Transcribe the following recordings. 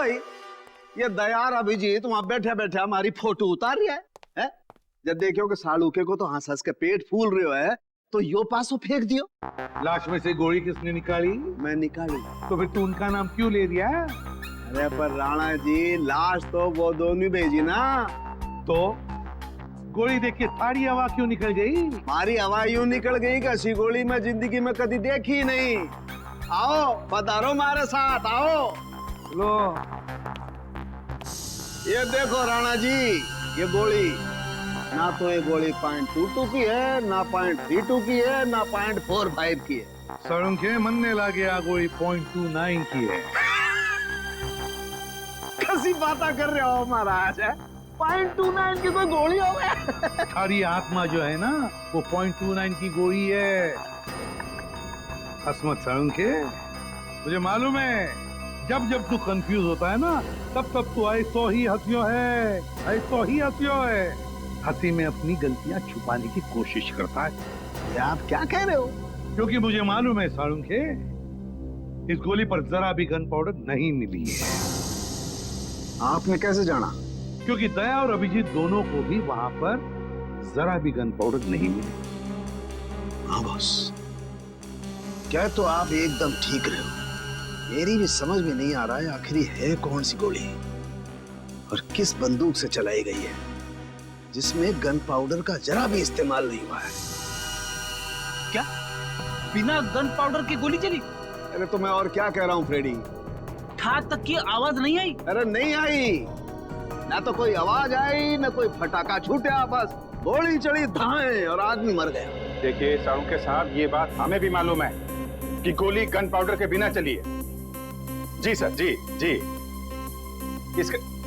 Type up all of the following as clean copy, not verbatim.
भाई, ये दयार अभिजीत वहां बैठे बैठे हमारी फोटो उतार रहा है? जब देखो कि सालूके को तो हंस हंस के पेट फूल रहे है तो यो पासो फेंक दियो। लाश में से गोली किसने निकाली? मैं निकाली। तो फिर तू उनका नाम क्यों ले दिया? अरे पर राणा जी, लाश तो वो दोनों भेजी ना। तो गोली देख के थारी हवा क्यों निकल गई? हमारी हवा यूं निकल गई कि ऐसी गोली मैं जिंदगी में कभी देखी नहीं। आओ पधारो हमारे साथ, आओ। लो, ये देखो राणा जी, ये गोली ना तो ये गोली .22 की है, ना .32 की है, ना .45 की है। सड़ों के मन ने ला गया गोली .29 की है। कैसी बातें कर रहे हो महाराज? .29 की कोई गोली हो गया? थारी आत्मा जो है ना, वो .29 की गोली है। हसमत सड़ों के, मुझे मालूम है जब जब तू कंफ्यूज होता है ना, तब तब तू ऐसो ही हंसियो है, ऐसो ही हंसियो है। हंसी में अपनी गलतियां छुपाने की कोशिश करता है। ये आप क्या कह रहे हो? क्योंकि मुझे मालूम है सारुण के, इस गोली पर जरा भी गन पाउडर नहीं मिली है। आपने कैसे जाना? क्योंकि दया और अभिजीत दोनों को भी वहां पर जरा भी गन पाउडर नहीं मिली। हाँ बॉस, क्या तो आप एकदम ठीक रहे हो। मेरी भी समझ में नहीं आ रहा है आखिर है कौन सी गोली और किस बंदूक से चलाई गई है जिसमें गन पाउडर का जरा भी इस्तेमाल नहीं हुआ है। क्या बिना गन पाउडर की गोली चली? अरे तो मैं और क्या कह रहा हूँ फ्रेडी। ठाक तक की आवाज नहीं आई? अरे नहीं आई, ना तो कोई आवाज आई, ना कोई फटाका छूटा, बस गोली चढ़ी धाए और आदमी मर गया। देखिए सारुण के साहब, ये बात हमें भी मालूम है कि गोली गन पाउडर के बिना चली है। जी सर, जी जी।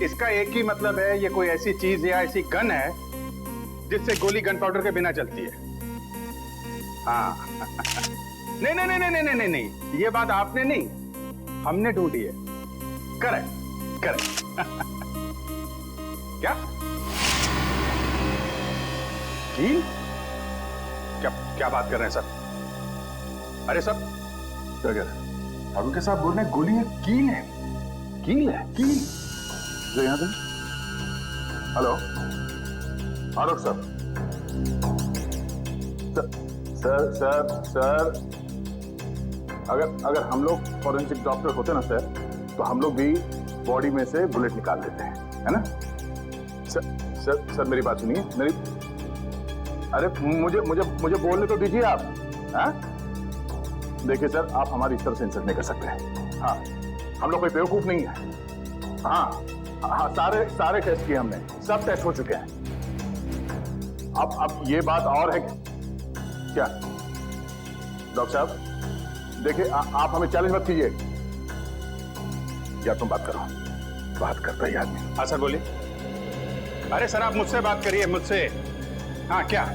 इसका एक ही मतलब है, ये कोई ऐसी चीज या ऐसी गन है जिससे गोली गन पाउडर के बिना चलती है। हाँ नहीं नहीं नहीं नहीं नहीं नहीं, ये बात आपने नहीं, हमने ढूंढी है। Correct correct. क्या कील? क्या क्या बात कर रहे हैं सर? अरे सर क्या कह रहे हैं? सारुण के साहब बोल रहे हैं गोली है, कील है। कील है? कील जो यहाँ पे। हेलो आलोक सर। सर सर सर, अगर हम लोग फॉरेंसिक डॉक्टर होते ना सर, तो हम लोग भी बॉडी में से बुलेट निकाल देते हैं, है ना? सर मेरी बात सुनिए। मेरी, अरे मुझे बोलने तो दीजिए आप। हाँ देखिए सर, आप हमारी इस तरह से इंसल्ट नहीं कर सकते हैं। हाँ, हम लोग कोई बेवकूफ नहीं है। हाँ, सारे टेस्ट किए हमने, सब टेस्ट हो चुके हैं। अब ये बात और है क्या डॉक्टर साहब? देखिए आप हमें चैलेंज मत कीजिए। या तुम बात करो। बात करता ही आदमी। हाँ सर बोलिए। अरे सर आप मुझसे बात करिए, मुझसे। हाँ क्या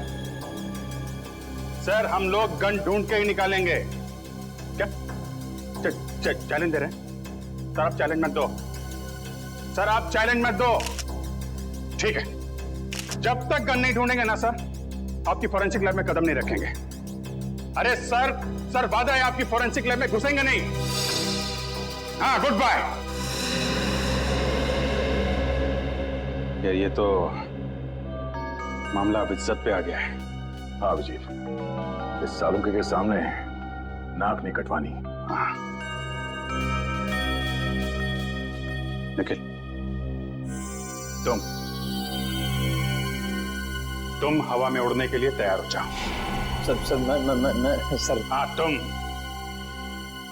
सर, हम लोग गन ढूंढ के ही निकालेंगे। क्या चैलेंज दे रहे हैं? सर आप चैलेंज मत दो, सर आप चैलेंज मत दो। ठीक है, जब तक गन नहीं ढूंढेंगे ना सर, आपकी फोरेंसिक लैब में कदम नहीं रखेंगे। अरे सर वादा है, आपकी फोरेंसिक लैब में घुसेंगे नहीं। हाँ गुड बाय। यार ये तो मामला अब इज्जत पे आ गया है। हाँ अभिजीत, इस सालुके के सामने नाक नहीं कटवानी। हाँ निखिल, तुम हवा में उड़ने के लिए तैयार हो जाओ। सर मैं सर। हाँ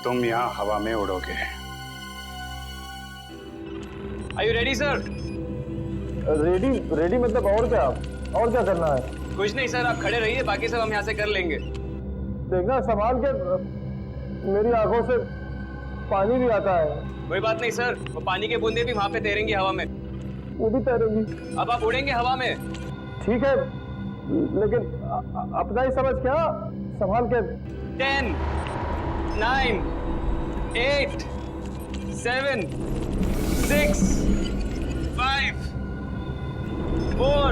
तुम यहाँ हवा में उड़ोगे। Are you ready, sir? Ready मतलब और क्या करना है? कुछ नहीं सर, आप खड़े रहिए, बाकी सब हम यहाँ से कर लेंगे। देखना संभाल के, मेरी आंखों से पानी भी आता है। कोई बात नहीं सर, वो पानी के बूंदे भी वहाँ पे तैरेंगी हवा में। वो भी तैरेंगी। अब आप उड़ेंगे हवा में। ठीक है, लेकिन अपना ही समझ क्या, संभाल के। 10, 9, 8, 7, 6, 5, 4,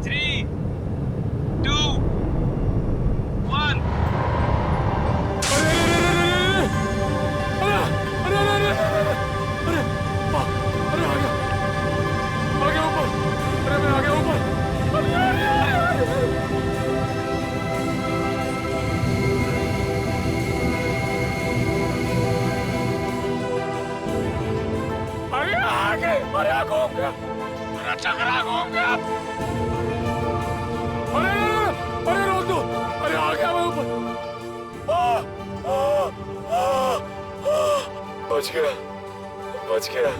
3, 2, 1। अरे आग हो गया, अरे चक्कर आग हो गया, अरे रोक दो, अरे आ गया मैं ऊपर, बच गया, बच गया,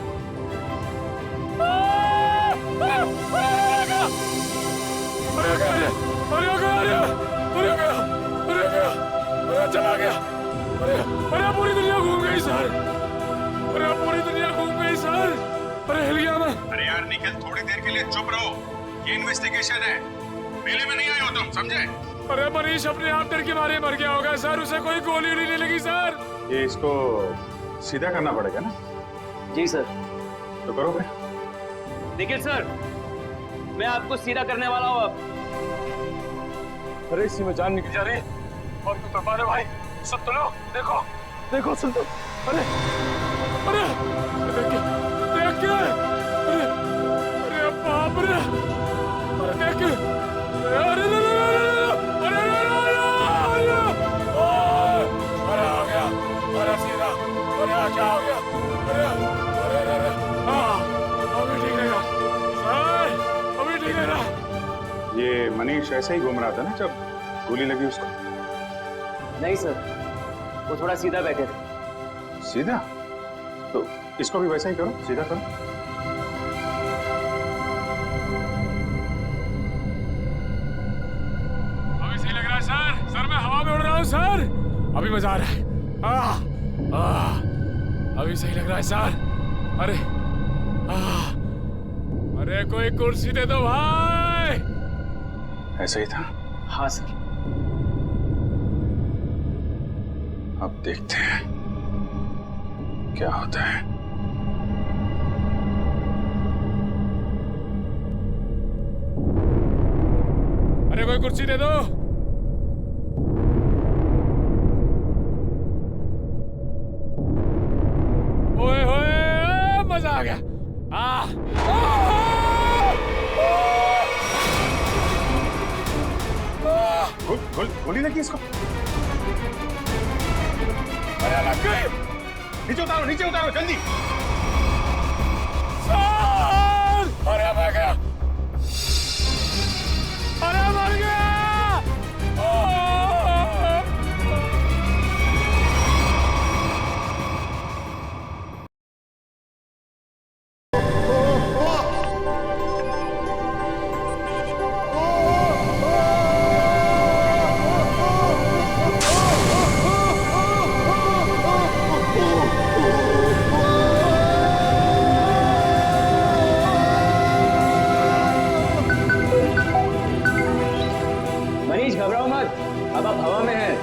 अरे चला गया, अरे पूरी दुनिया घूम गई सर, अरे पूरी दुनिया घूम गई सर, अरे हिल गया मैं। अरे यार निखिल थोड़ी देर के लिए चुप रहो, ये इन्वेस्टिगेशन है, मेले में नहीं आए हो तुम, समझे? अरे मनीष अपने आप डर के मारे मर गया होगा सर, उसे कोई गोली नहीं लगी सर। ये इसको सीधा करना पड़ेगा ना? जी सर। तो करो फिर। निखिल सर, मैं आपको सीधा करने वाला हूँ अब। अरे इसी में जान निकल जा रही है, और तो मारे भाई, सुन तो लो, देखो, देखो सुन तो, अरे, अरे, देख के, अरे, अरे बाप रे, अरे देख के, अरे अरे आ गया, अरे सीधा, अरे क्या हो गया, अरे अभी ठीक रहेगा सर, अभी ठीक रहेगा। ये मनीष ऐसे ही घूम रहा था ना जब गोली लगी उसको? नहीं सर, वो थोड़ा सीधा बैठे थे। सीधा? तो इसको भी वैसा ही करो, सीधा करो। अभी सही लग रहा है सर, सर मैं हवा में उड़ रहा हूँ सर, अभी मजा आ रहा है, अभी सही लग रहा है सर, अरे अरे कोई कुर्सी दे दो भाई। ऐसा ही था? हाँ सर। अब देखते हैं क्या होता है। अरे कोई कुर्सी दे दो। ओए होए मजा आ गया। गोली लगी इसको? अरे लग गई। नीचे उतारो जल्दी। सर! अरे मर गया, अरे मर गया। मनीष घबराओ मत, अब आप हवा में हैं।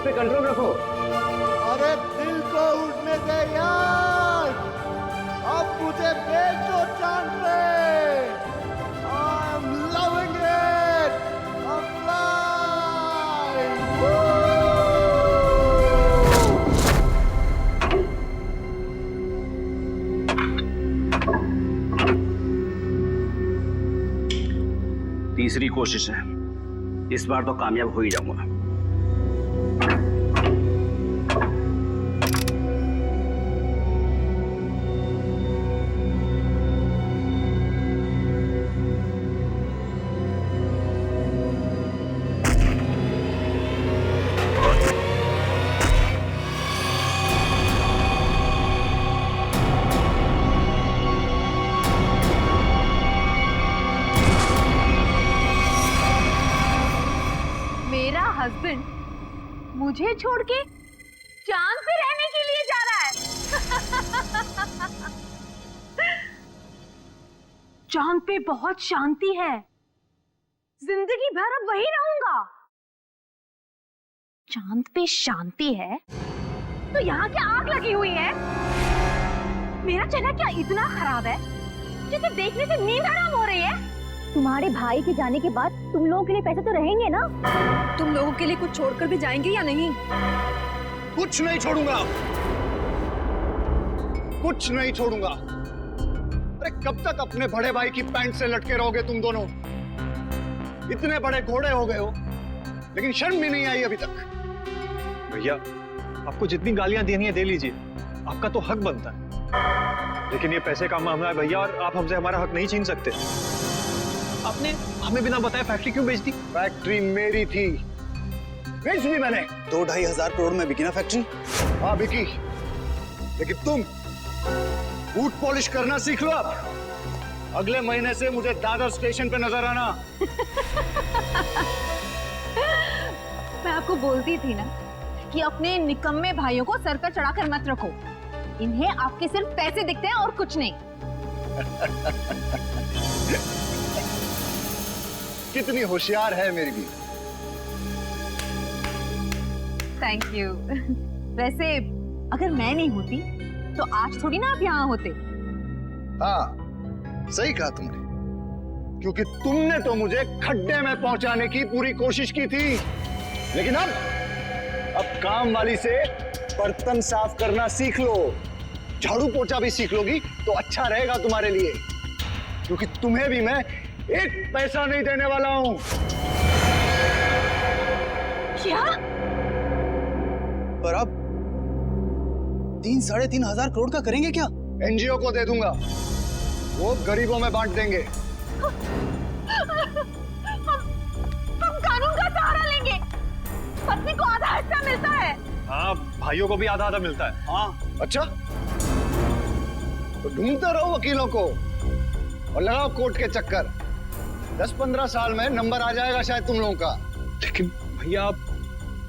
पे कंट्रोल रखो। अरे दिल को उठने दे यार, अब मुझे भेज दो चांद पे। I'm loving it, I'm flying. तीसरी कोशिश है, इस बार तो कामयाब हो ही जाऊंगा। हस्बैंड मुझे छोड़ के चांद पे रहने के लिए जा रहा है। चांद पे बहुत शांति है, जिंदगी भर अब वही रहूंगा। चांद पे शांति है तो यहाँ क्या आग लगी हुई है? मेरा चेहरा क्या इतना खराब है जिसे देखने से नींद हराम हो रही है? तुम्हारे भाई के जाने के बाद तुम लोगों के लिए पैसे तो रहेंगे ना? तुम लोगों के लिए कुछ छोड़कर भी जाएंगे या नहीं? कुछ नहीं छोड़ूंगा, कुछ नहीं छोड़ूंगा। अरे कब तक अपने बड़े भाई की पैंट से लटके रहोगे तुम दोनों? इतने बड़े घोड़े हो गए हो लेकिन शर्म भी नहीं आई अभी तक। भैया आपको जितनी गालियां देनी है दे लीजिए, आपका तो हक बनता है। लेकिन ये पैसे का मामला है भैया, और आप हमसे हमारा हक नहीं छीन सकते। आपने हमें बिना बताए फैक्ट्री क्यों बेच दी? फैक्ट्री मेरी थी, बेच दी मैंने। 2-2.5 हजार करोड़ में बिकी ना फैक्ट्री? हाँ बिकी, लेकिन तुम बूट पॉलिश करना सीख लो अब। अगले महीने से मुझे दादर स्टेशन पे नजर आना। मैं आपको बोलती थी ना कि अपने निकम्मे भाइयों को सर पर चढ़ाकर मत रखो। इन्हें आपके सिर्फ पैसे दिखते हैं और कुछ नहीं। कितनी होशियार है मेरी भी। Thank you. वैसे अगर मैं नहीं होती तो आज थोड़ी ना आप यहाँ होते। हाँ सही कहा तुमने, क्योंकि तुमने तो मुझे खड्डे में पहुंचाने की पूरी कोशिश की थी। लेकिन अब काम वाली से बर्तन साफ करना सीख लो, झाड़ू पोछा भी सीख लोगी तो अच्छा रहेगा तुम्हारे लिए, क्योंकि तुम्हें भी मैं एक पैसा नहीं देने वाला हूं। क्या? पर आप 3-3.5 हजार करोड़ का करेंगे क्या? एनजीओ को दे दूंगा, वो गरीबों में बांट देंगे। हम कानून का सहारा लेंगे। पत्नी को आधा हिस्सा मिलता है। हाँ भाइयों को भी आधा आधा मिलता है। हाँ अच्छा, तो ढूंढते रहो वकीलों को और लगाओ कोर्ट के चक्कर। 10-15 साल में नंबर आ जाएगा शायद तुम लोगों का। लेकिन भैया आप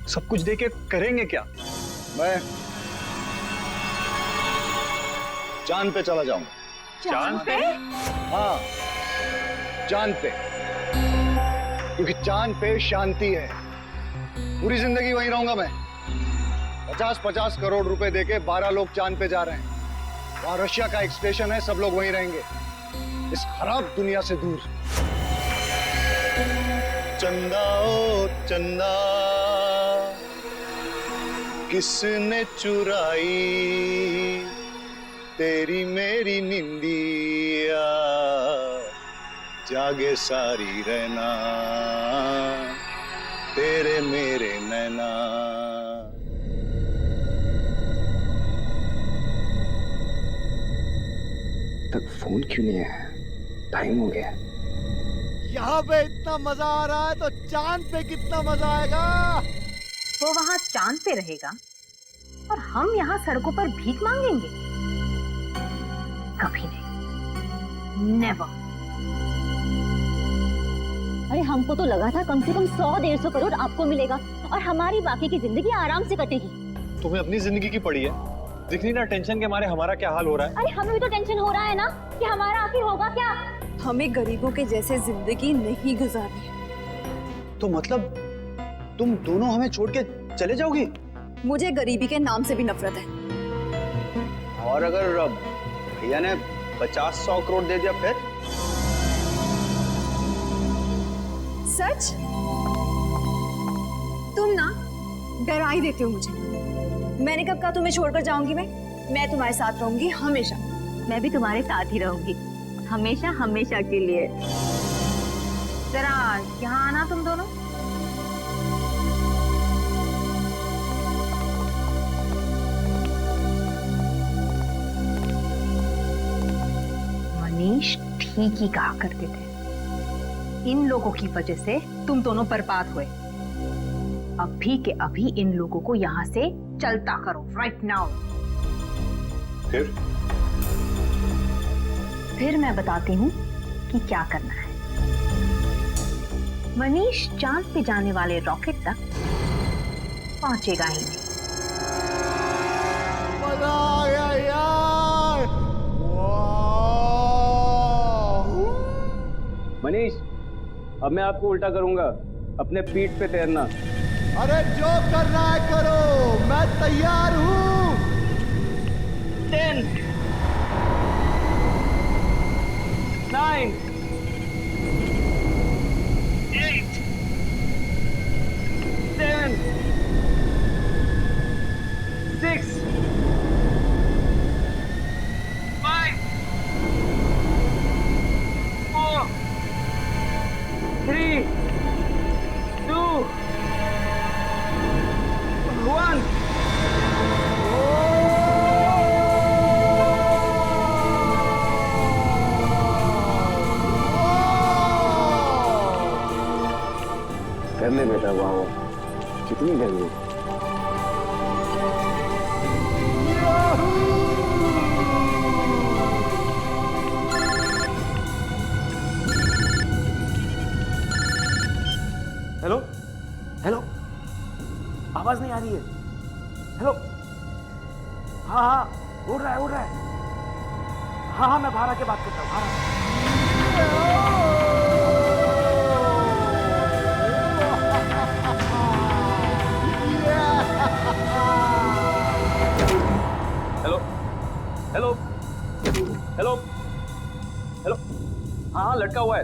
सब कुछ देके करेंगे क्या? मैं चांद पे चला जाऊंगा। चांद पे? हाँ चांद पे, क्योंकि चांद पे शांति है। पूरी जिंदगी वहीं रहूंगा मैं। 50-50 करोड़ रुपए देके 12 लोग चांद पे जा रहे हैं। वहां रशिया का एक स्टेशन है, सब लोग वहीं रहेंगे, इस खराब दुनिया से दूर। चंदा ओ चंदा किसने चुराई तेरी मेरी निंदिया, जागे सारी रहना तेरे मेरे नैना। तक फोन क्यों नहीं आया? टाइम हो गया। यहाँ पे इतना मजा आ रहा है तो चांद पे कितना मजा आएगा। वो वहाँ चांद पे रहेगा और हम यहाँ सड़कों पर भीख मांगेंगे? कभी नहीं, नेवर। अरे हमको तो लगा था कम से कम 100-150 करोड़ आपको मिलेगा और हमारी बाकी की जिंदगी आराम से कटेगी। तुम्हें अपनी जिंदगी की पड़ी है, दिख नहीं ना टेंशन के मारे हमारा क्या हाल हो रहा है? अरे हमें भी तो टेंशन हो रहा है ना कि हमारा आखिर होगा क्या। हमें गरीबों के जैसे जिंदगी नहीं गुजारनी। तो मतलब तुम दोनों हमें छोड़ के चले जाओगी? मुझे गरीबी के नाम से भी नफरत है। और अगर भैया ने 50-100 करोड़ दे दिया फिर? सच? तुम ना डरा ही देते हो मुझे। मैंने कब कहा तुम्हें छोड़कर जाऊंगी? मैं तुम्हारे साथ रहूंगी हमेशा। मैं भी तुम्हारे साथ ही रहूंगी, हमेशा हमेशा के लिए। जरा यहाँ आना तुम दोनों। मनीष ठीक ही कहा करते थे, इन लोगों की वजह से तुम दोनों बर्बाद हुए। अभी के अभी इन लोगों को यहाँ से चलता करो, राइट नाउ। फिर मैं बताती हूँ कि क्या करना है। मनीष चांद पे जाने वाले रॉकेट तक पहुंचेगा ही नहीं। मजा आ गया यार। मनीष अब मैं आपको उल्टा करूंगा, अपने पीठ पे तैरना। अरे जो करना है करो, मैं तैयार हूँ। 10 9 8 7 6 5 4 3 2 1। कर ले बेटा, वाह कितनी गर्मी। हेलो हेलो, आवाज नहीं आ रही है। हेलो, हाँ हाँ, उड़ रहा है उड़ रहा है। हाँ हाँ, मैं बाहर आके बात करता हूँ, हेलो हेलो हेलो हेलो, हाँ लटका हुआ है।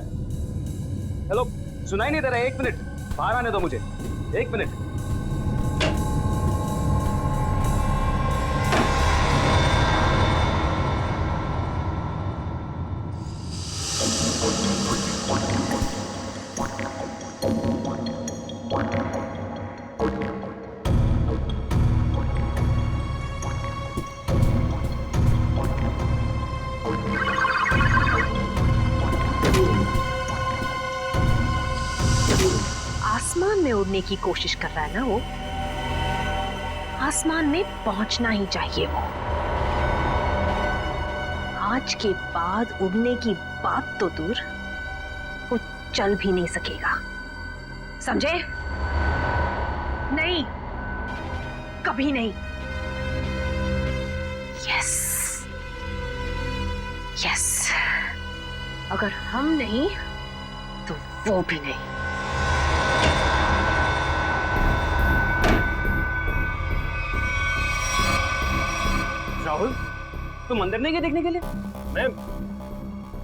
हेलो, सुनाई नहीं दे रहा है, 1 मिनट बाहर आने दो मुझे, 1 मिनट। आसमान में उड़ने की कोशिश कर रहा है ना वो, आसमान में पहुंचना ही चाहिए वो। आज के बाद उड़ने की बात तो दूर, वो चल भी नहीं सकेगा, समझे? नहीं, कभी नहीं। यस यस, अगर हम नहीं तो वो भी नहीं। राहुल, तुम अंदर नहीं गए देखने के लिए? मैं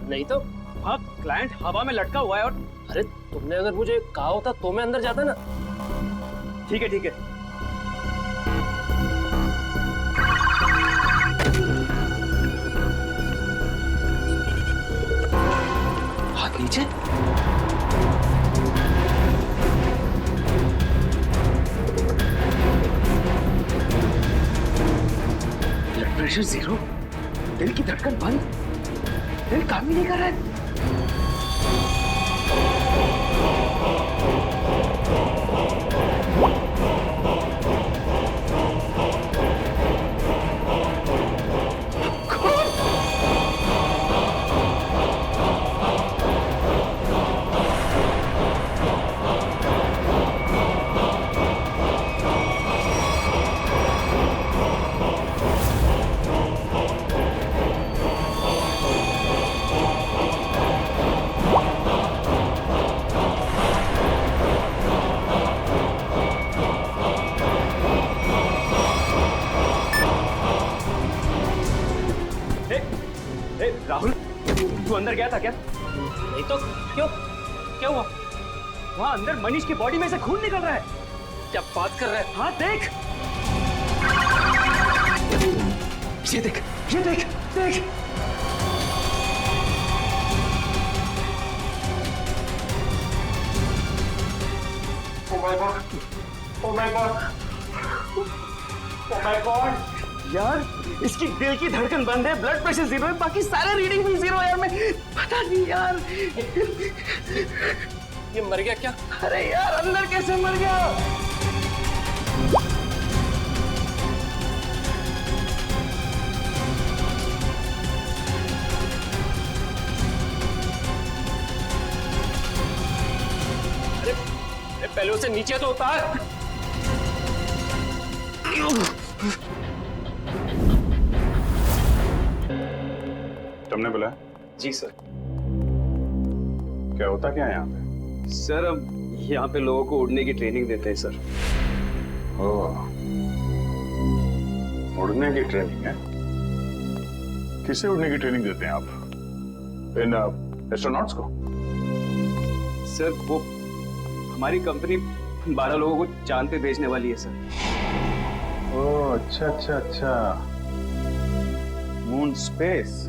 नहीं तो। हाँ, क्लाइंट हवा में लटका हुआ है और अरे तुमने अगर मुझे कहा होता तो मैं अंदर जाता ना। ठीक है ठीक है। हाथ नीचे। ब्लड प्रेशर 0, दिल की धड़कन बंद, दिल काम ही नहीं कर रहा है। राहुल, तू अंदर गया था क्या? नहीं तो। क्यों, क्या हुआ? वहां अंदर मनीष की बॉडी में से खून निकल रहा है। क्या बात कर रहा है? हाँ देख, ये देख, ये देख, देख। Oh my God! Oh my God! Oh my God! यार, इसकी दिल की धड़कन बंद है, ब्लड प्रेशर 0 है, बाकी सारे रीडिंग भी 0 है यार। मैं पता नहीं यार, ये मर गया क्या? अरे यार, अंदर कैसे मर गया? अरे पहले उसे नीचे तो उतार। तुमने बुलाया? जी सर। क्या होता क्या है यहाँ पे? सर हम यहाँ पे लोगों को उड़ने की ट्रेनिंग देते हैं सर। ओह, उड़ने की ट्रेनिंग है? किसे उड़ने की ट्रेनिंग देते हैं आप? इन एस्ट्रोनॉट्स को? सर वो हमारी कंपनी 12 लोगों को चांद पे भेजने वाली है सर। ओह अच्छा अच्छा अच्छा, मून स्पेस।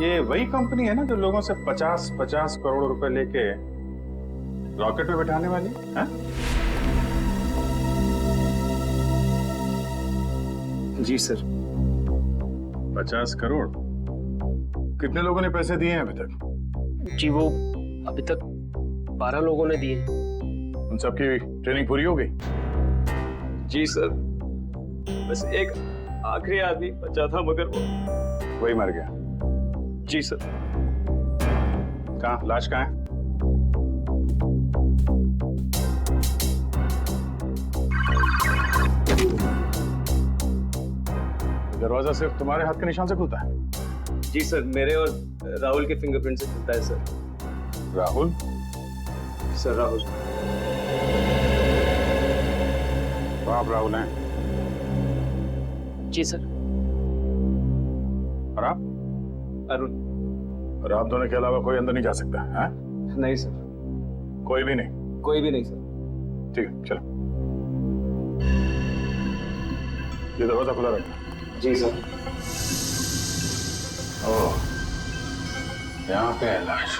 ये वही कंपनी है ना जो लोगों से 50-50 करोड़ रुपए लेके रॉकेट में बैठाने वाली है? जी सर। 50 करोड़? कितने लोगों ने पैसे दिए हैं अभी तक? जी वो अभी तक 12 लोगों ने दिए। उन सबकी ट्रेनिंग पूरी हो गई? जी सर, बस एक आखिरी आदमी बचा था मगर वो वही मर गया। जी सर। कहाँ, लाश कहाँ है? दरवाजा सिर्फ तुम्हारे हाथ के निशान से खुलता है? जी सर, मेरे और राहुल के फिंगरप्रिंट से खुलता है सर। राहुल? सर राहुल। तो आप राहुल हैं? जी सर। और आप? अरुण। और आप दोनों के अलावा कोई अंदर नहीं जा सकता है? नहीं सर। कोई भी नहीं? कोई भी नहीं सर। ठीक है, चलो। ये दरवाजा खुला रखना। जी सर। ओह, यहाँ पे है लाश।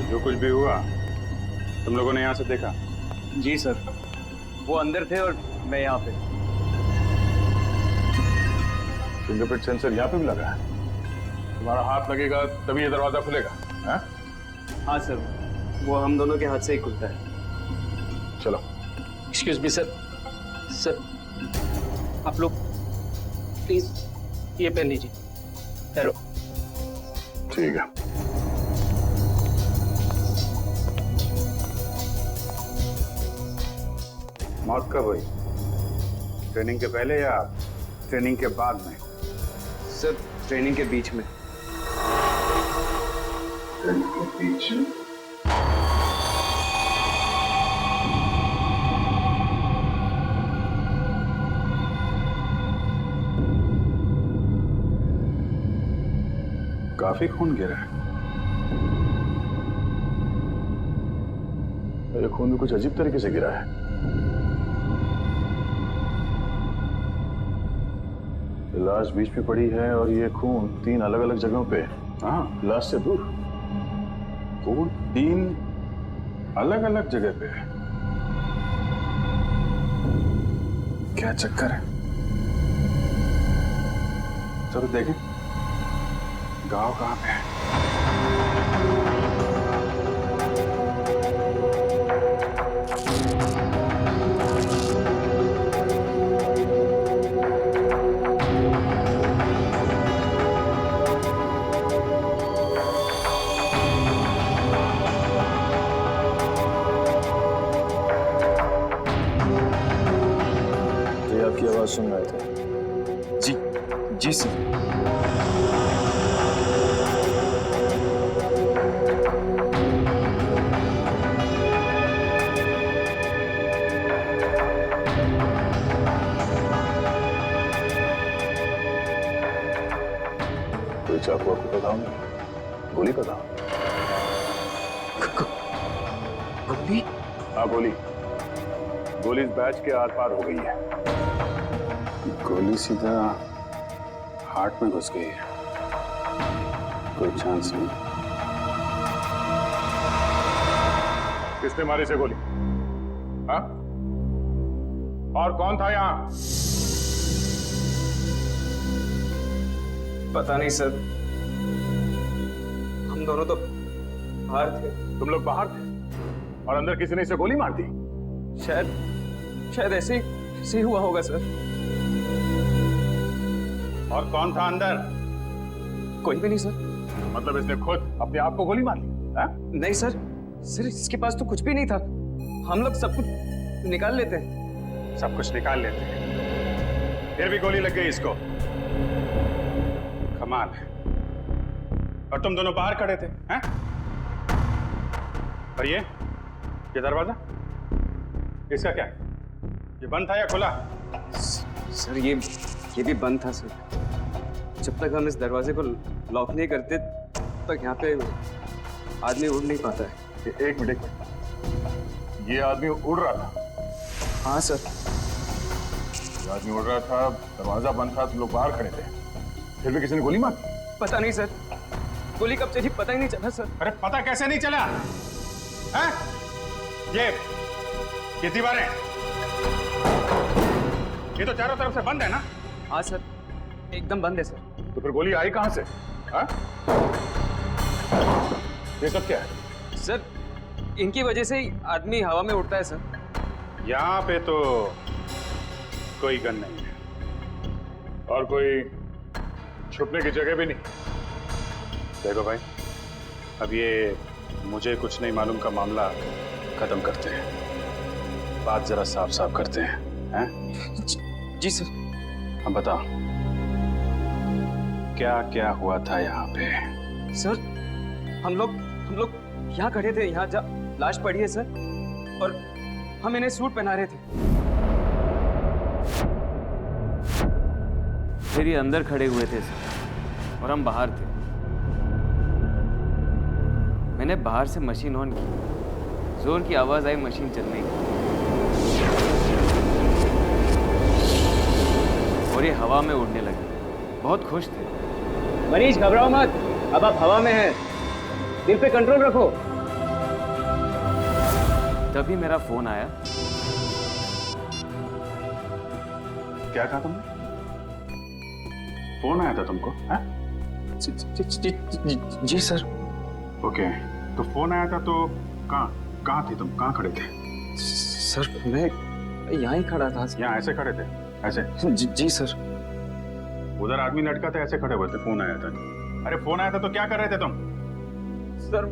जो कुछ भी हुआ तुम लोगों ने यहाँ से देखा? जी सर, वो अंदर थे और मैं यहाँ पे। फिंगरप्रिंट सेंसर यहाँ पे भी लगा है? तुम्हारा हाथ लगेगा तभी ये दरवाजा खुलेगा? है? हाँ सर, वो हम दोनों के हाथ से ही खुलता है। चलो। Excuse me sir. सर आप लोग प्लीज ये पहन लीजिए। हेलो। ठीक है। मौत कब हुई? ट्रेनिंग के पहले या ट्रेनिंग के बाद में? सर ट्रेनिंग के बीच में। ट्रेनिंग के बीच में? काफी खून गिरा है। ये खून भी कुछ अजीब तरीके से गिरा है। लाश बीच में पड़ी है और ये खून 3 अलग अलग जगहों पे। हाँ, लाश से दूर खून 3 अलग अलग जगह पे है। क्या चक्कर है? चलो देखें गांव कहाँ पे है। तो आपकी आवाज सुन रहे थे? जी सर। चाकू आपको पता होगा? गोली पता? गोली? हाँ गोली। गोली इस बैच के आर पार हो गई है। गोली सीधा हार्ट में घुस गई है। कोई चांस नहीं। किसने मारी से गोली? हाँ? और कौन था यहाँ? पता नहीं सर, हम दोनों तो बाहर थे। तुम लोग बाहर थे और अंदर किसी ने इसे गोली मार दी? शायद ऐसे ही हुआ होगा सर। और कौन था अंदर? कोई भी नहीं सर। मतलब इसने खुद अपने आप को गोली मार ली? नहीं सर, इसके पास तो कुछ भी नहीं था। हम लोग सब कुछ निकाल लेते हैं। सब कुछ निकाल लेते हैं? फिर भी गोली लग गई इसको। कमाल है। और तुम दोनों बाहर खड़े थे, हैं? और ये दरवाजा इसका क्या है? ये बंद था या खुला? सर ये भी बंद था सर। जब तक हम इस दरवाजे को लॉक नहीं करते तब तक यहाँ पे आदमी उड़ नहीं पाता है। एक मिनट, ये आदमी उड़ रहा था? हाँ सर। ये आदमी उड़ रहा था, दरवाजा बंद था, तुम लोग बाहर खड़े थे, फिर भी किसी ने गोली मारी? पता नहीं सर, गोली कब चली पता ही नहीं चला सर। अरे पता कैसे नहीं चला? हैं? ये दीवारें, ये तो चारों तरफ से बंद है ना? हाँ सर, एकदम बंद है सर। तो फिर गोली आई कहां से? हाँ? ये सब क्या है? सर इनकी वजह से ही आदमी हवा में उड़ता है सर। यहाँ पे तो कोई गन नहीं है और कोई छुपने की जगह भी नहीं। देखो भाई, अब ये मुझे कुछ नहीं मालूम का मामला खत्म करते हैं, बात जरा साफ साफ करते हैं, जी सर। अब बताओ क्या क्या हुआ था यहाँ पे? सर हम लोग यहाँ खड़े थे, यहाँ लाश पड़ी है सर, और हम इन्हें सूट पहना रहे थे। फिर ये अंदर खड़े हुए थे सर और हम बाहर थे। मैंने बाहर से मशीन ऑन की, जोर की आवाज आई मशीन चलने की, और ये हवा में उड़ने लगे। बहुत खुश थे। मनीष घबराओ मत, अब आप हवा में हैं, दिल पे कंट्रोल रखो। तभी मेरा फोन आया। क्या कहा तुमने? फोन आया था तुमको? जी सर। ओके, तो फोन आया था तो कहाँ थे तुम? कहाँ खड़े थे? सर मैं यहाँ ही खड़ा था। यहाँ ऐसे खड़े थे? ऐसे? जी सर। उधर आदमी लटका था, ऐसे खड़े हुए थे, फोन आया था। अरे फोन आया था तो क्या कर रहे थे तुम? सर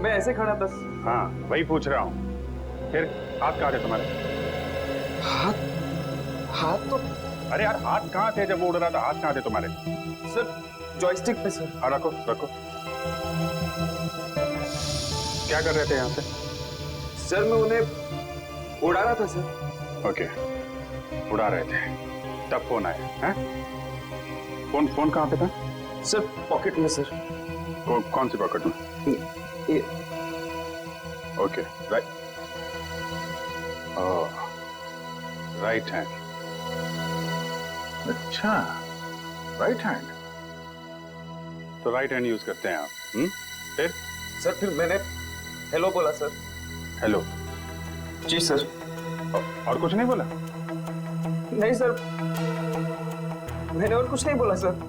मैं ऐसे खड़ा था। हाँ वही पूछ रहा हूँ। फिर हाथ कहाँ थे तुम्हारे? हाथ तो, अरे यार हाथ कहाँ थे जब वो उड़ रहा था? हाथ कहाँ थे तुम्हारे? सर जॉयस्टिक पे सर। हाँ रखो। क्या कर रहे थे यहाँ पे? सर मैं उन्हें उड़ा रहा था सर। ओके, उड़ा रहे थे, तब फोन आया है? फोन कहाँ पे था? सर पॉकेट में सर। कौन सी पॉकेट में? ये। Okay, right hand. अच्छा, राइट हैंड, तो राइट हैंड यूज करते हैं आप? फिर? सर फिर मैंने हेलो बोला सर। हेलो? जी सर। और कुछ नहीं बोला? नहीं सर, मैंने और कुछ नहीं बोला सर।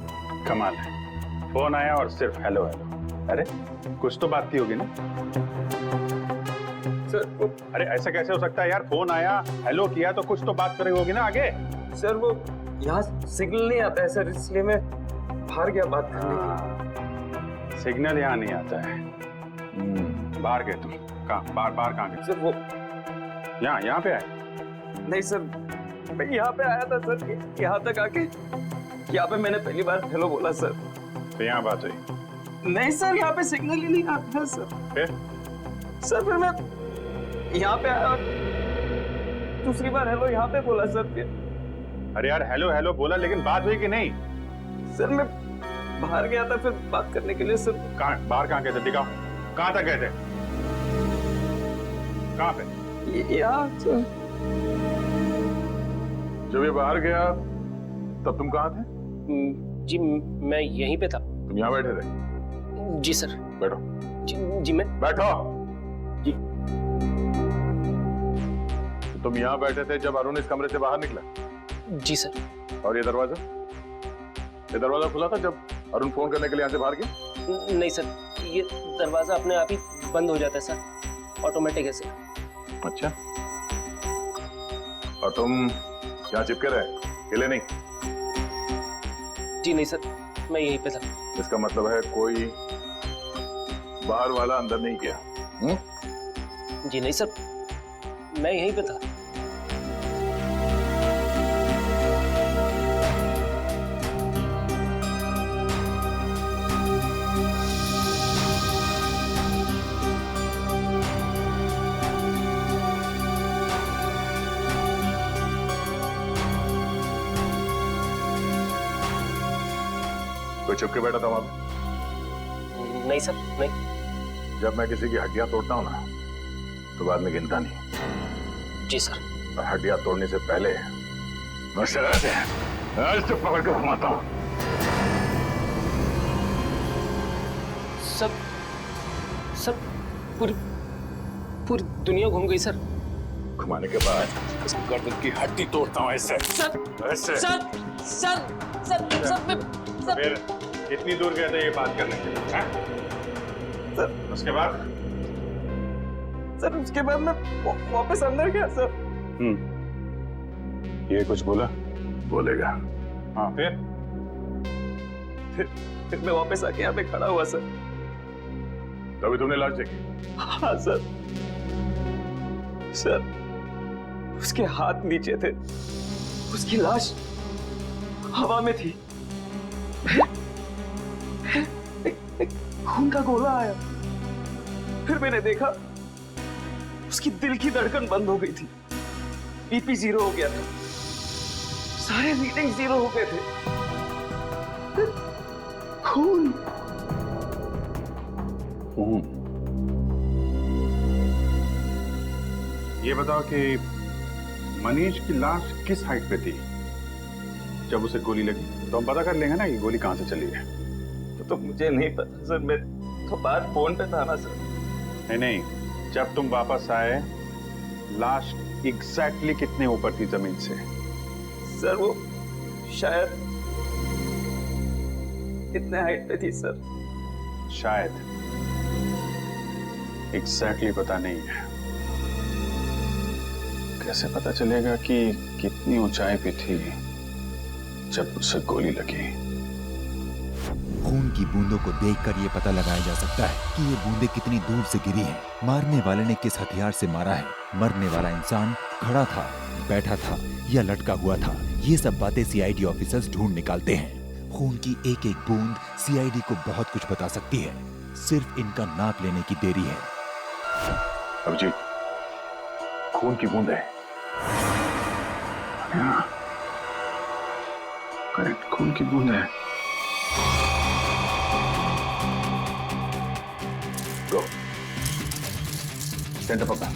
कमाल है, फोन आया और सिर्फ हेलो हेलो। अरे कुछ तो बात की होगी ना सर? अरे ऐसा कैसे हो सकता है यार? फोन आया, हेलो किया, तो कुछ तो बात करी होगी ना आगे। सर वो यहाँ सिग्नल नहीं आता है सर, इसलिए मैं बाहर गया बात करने की। सिग्नल यहाँ नहीं आता है? बाहर गए तुम? कहाँ बाहर कहाँ गए? सर वो यहाँ पे आए? नहीं सर, मैं यहाँ पे आया था सर, यहाँ तक आके यहाँ पे मैंने पहली बार हेलो बोला सर। तो यहाँ बात हुई? नहीं सर, यहाँ पे सिग्नल ही नहीं आता है सर। फिर? सर फिर मैं यहाँ पे आया और दूसरी बार हेलो यहाँ पे बोला सर। फिर अरे यार हेलो हेलो बोला, लेकिन बात हुई कि नहीं? सर मैं बाहर गया था फिर बात करने के लिए सर। बाहर कहाँ गए थे? दिखाओ, कहाँ तक गए थे? कहाँ पे? यहाँ सर। जब ये बाहर गया तब तुम कहाँ थे? जी मैं यहीं पे था। तुम यहाँ बैठे थे? जी सर। बैठो। जी मैं बैठो। जी। तो तुम यहाँ बैठे थे जब अरुण इस कमरे से बाहर निकला? जी सर। और ये दरवाजा खुला था जब अरुण फोन करने के लिए यहाँ से बाहर गया? नहीं सर, ये दरवाजा अपने आप ही बंद हो जाता है सर, ऑटोमेटिक है सर। अच्छा, और तुम यहाँ चिपके रहे, हिले नहीं? जी नहीं सर, मैं यहीं पे था। इसका मतलब है कोई बाहर वाला अंदर नहीं गया? जी नहीं सर, मैं यहीं पे था। कोई छुप के बैठा था वहां पे? नहीं सर, नहीं। जब मैं किसी की हड्डियां तोड़ता हूँ ना, तो बाद में गिनता नहीं। जी सर। और हड्डियां तोड़ने से पहले मैं शराब से आज तो पकड़ कर घुमाता हूँ। सर पूरी दुनिया घूम गई सर। घुमाने के बाद इस गर्दन की हड्डी तोड़ता हूँ ऐसे। सर ऐसे। सर फिर कितनी दूर गए थे ये बात करने के लिए? हाँ? सर उसके बाद? सर उसके बाद मैं वापस अंदर गया सर। ये कुछ बोला? बोलेगा। हाँ फिर मैं वापस आके यहाँ पे खड़ा हुआ सर। तभी तुमने लाश देखी? हाँ सर। सर उसके हाथ नीचे थे, उसकी लाश हवा में थी। एक खून का गोला आया, फिर मैंने देखा उसकी दिल की धड़कन बंद हो गई थी, बीपी 0 हो गया था, सारे रीडिंग 0 हो गए थे। खून। ये बताओ कि मनीष की लाश किस हाइट पे थी जब उसे गोली लगी? तो हम पता कर लेंगे ना कि गोली कहां से चली है। तो मुझे नहीं पता सर, मैं तो बाहर फोन पे था ना सर। नहीं, जब तुम वापस आए लाश एग्जैक्टली कितने ऊपर थी जमीन से? सर वो शायद इतने हाइट पे थी सर। शायद, एग्जैक्टली पता नहीं है। कैसे पता चलेगा कि कितनी ऊंचाई पे थी जब उसे गोली लगी? खून की बूंदों को देखकर यह पता लगाया जा सकता है कि ये बूंदें कितनी दूर से गिरी हैं, मारने वाले ने किस हथियार से मारा है, मरने वाला इंसान खड़ा था, बैठा था या लटका हुआ था। ये सब बातें सीआईडी ऑफिसर्स ढूंढ निकालते हैं। खून की एक एक बूंद सीआईडी को बहुत कुछ बता सकती है, सिर्फ इनका नाप लेने की देरी है। अभिजीत, खून की बूंद है। करेक्ट, खून की बूंद है। गो सेंटर पकड़ा।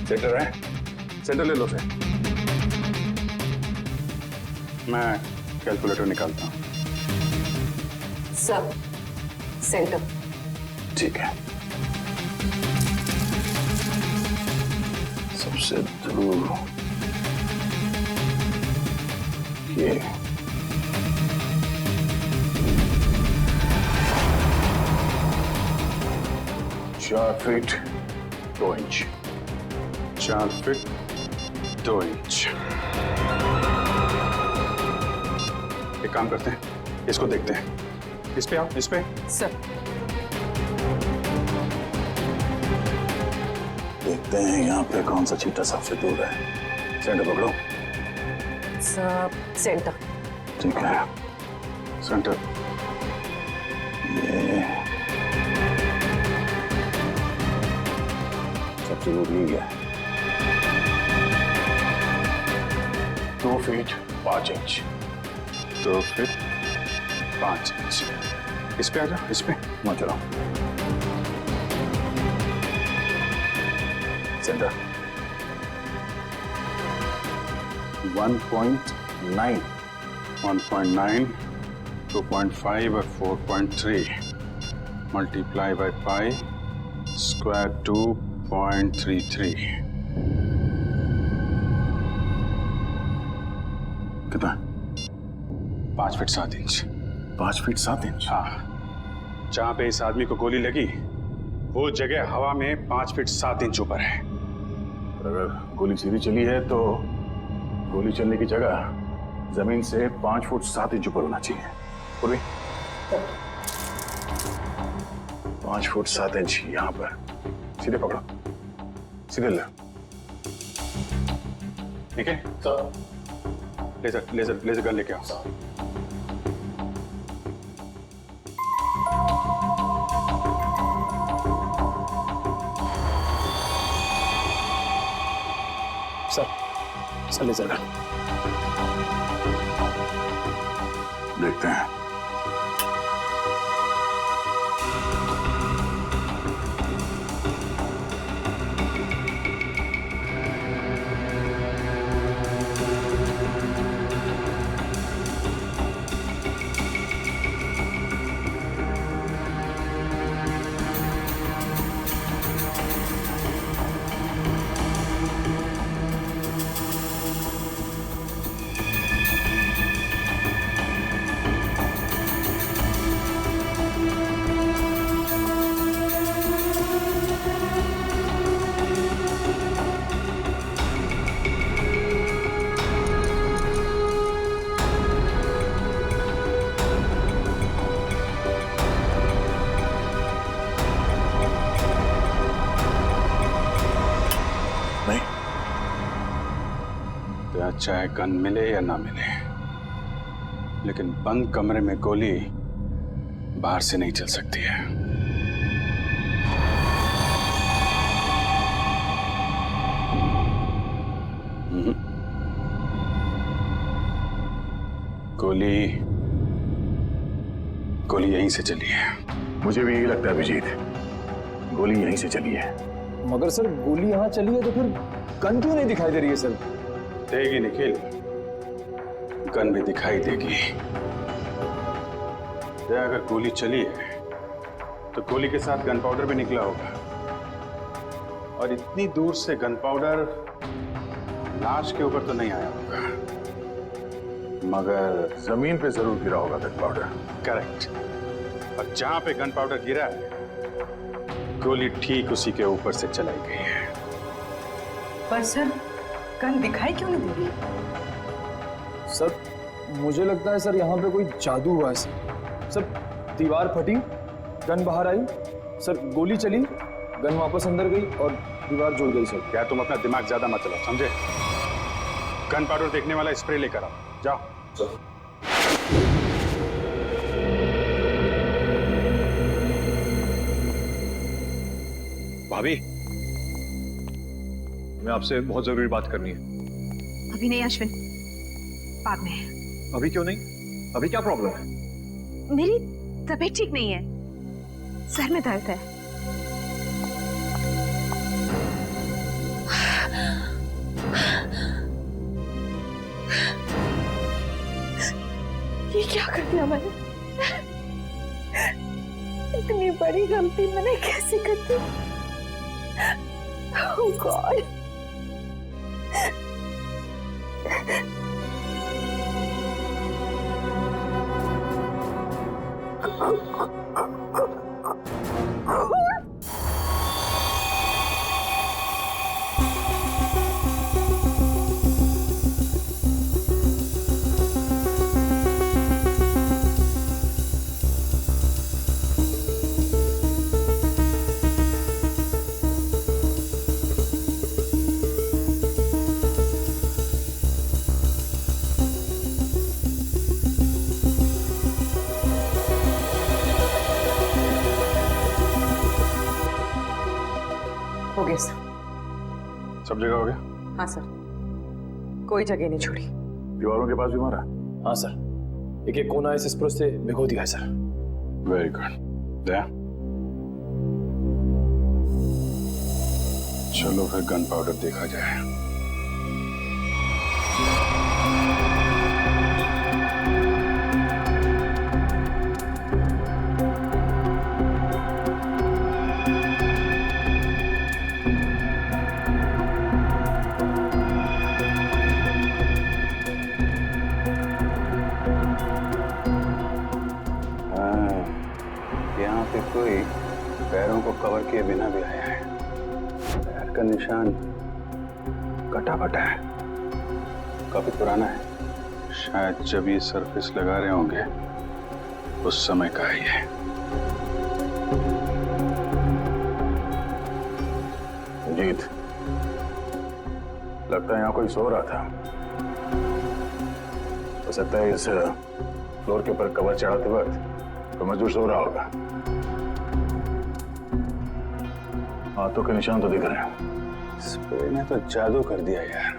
सेंटर है, सेंटर ले लो से। मैं कैलकुलेटर निकालता हूं। Sub centre. ठीक है। सबसे दूर ये 4 फीट 2 इंच। 4 feet 2 inch. एक काम करते हैं, इसको देखते हैं। इस पे आओ, इस पे। सर देखते हैं यहाँ पे कौन सा चीटा सबसे दूर है। सेंटर पकड़ो। Sub centre. ठीक है, सेंटर। ये सबसे दूर यही है। 2 फीट 5 इंच। 2 feet 5 inch. इस पे आ जाओ, इस पे। वहां चलो। सेंटर 1.9 1.9 2.5 और 4.3 मल्टीप्लाई बाय पाई स्क्वायर 2.33। कितना? 5 फीट 7 इंच। 5 feet 7 inch. हाँ, जहां पे इस आदमी को गोली लगी वो जगह हवा में 5 फीट 7 इंच ऊपर है। अगर गोली सीधी चली है तो गोली चलने की जगह जमीन से 5 फुट 7 इंच ऊपर होना चाहिए। पूरी 5 फुट 7 इंच यहां पर। सीधे पकड़ो, सीधे ले। ठीक है, लेजर लेजर लेजर गन लेके आओ। सर ले चल। देखते हैं। चाहे गन मिले या ना मिले, लेकिन बंद कमरे में गोली बाहर से नहीं चल सकती है। गोली यहीं से चली है। मुझे भी यही लगता है अभिजीत, गोली यहीं से चली है। मगर सर गोली यहाँ चली है तो फिर गन क्यों नहीं दिखाई दे रही है सर? देगी निखिल, गन भी दिखाई देगी। अगर गोली चली है तो गोली के साथ गन पाउडर भी निकला होगा, और इतनी दूर से गन पाउडर लाश के ऊपर तो नहीं आया होगा, मगर जमीन पे जरूर गिरा होगा गन पाउडर। करेक्ट। और जहां पे गन पाउडर गिरा है, गोली ठीक उसी के ऊपर से चलाई गई है। पर सर गन दिखाई क्यों नहीं दे रही? सर मुझे लगता है सर यहाँ पे कोई जादू हुआ है सर। दीवार फटी, गन बाहर आई, सर गोली चली, गन वापस अंदर गई और दीवार जुड़ गई। सर क्या तुम अपना दिमाग ज्यादा मत चलाओ, समझे? गन पाउडर देखने वाला स्प्रे लेकर आओ, जाओ। भाभी, मैं आपसे बहुत जरूरी बात करनी है। अभी नहीं अश्विन, बाद में। अभी क्यों नहीं? अभी क्या प्रॉब्लम है? मेरी तबीयत ठीक नहीं है, सर में दर्द है। ये क्या कर दिया मैंने? इतनी बड़ी गलती मैंने कैसे कर दी? Oh God! हो गया सर। सब जगह हो गया? हाँ सर, कोई जगह नहीं छोड़ी। दीवारों के पास भी मारा? हाँ सर, एक एक कोना इस स्प्रे से भिगो दिया है सर। Very good. दया, चलो फिर गन पाउडर देखा जाए। यहाँ पे कोई पैरों को कवर किए बिना भी आया है। पैर का निशान कटा फटा है, काफी पुराना है। शायद जब ये सरफेस लगा रहे होंगे उस समय का ही है। जीत, लगता है यहाँ कोई सो रहा था। हो सकता है इस फ्लोर के ऊपर कवर चढ़ाते वक्त तो मजदूर सो रहा होगा। हाथों के निशान तो दिख रहे हैं, स्प्रे ने तो जादू कर दिया यार।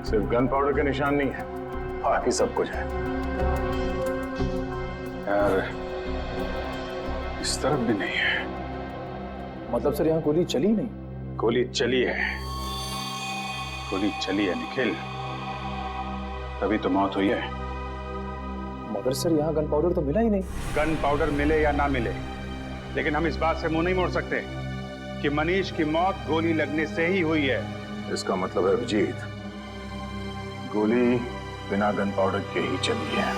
सिर्फ गन पाउडर के निशान नहीं है, बाकी सब कुछ है यार। इस तरफ भी नहीं है। मतलब सर यहाँ गोली चली नहीं? गोली चली है, गोली चली है निखिल, तभी तो मौत हुई है। मगर सर यहाँ गन पाउडर तो मिला ही नहीं। गन पाउडर मिले या ना मिले, लेकिन हम इस बात से मुंह नहीं मोड़ सकते कि मनीष की मौत गोली लगने से ही हुई है। इसका मतलब है अभिजीत, गोली बिना गन पाउडर के ही चली है।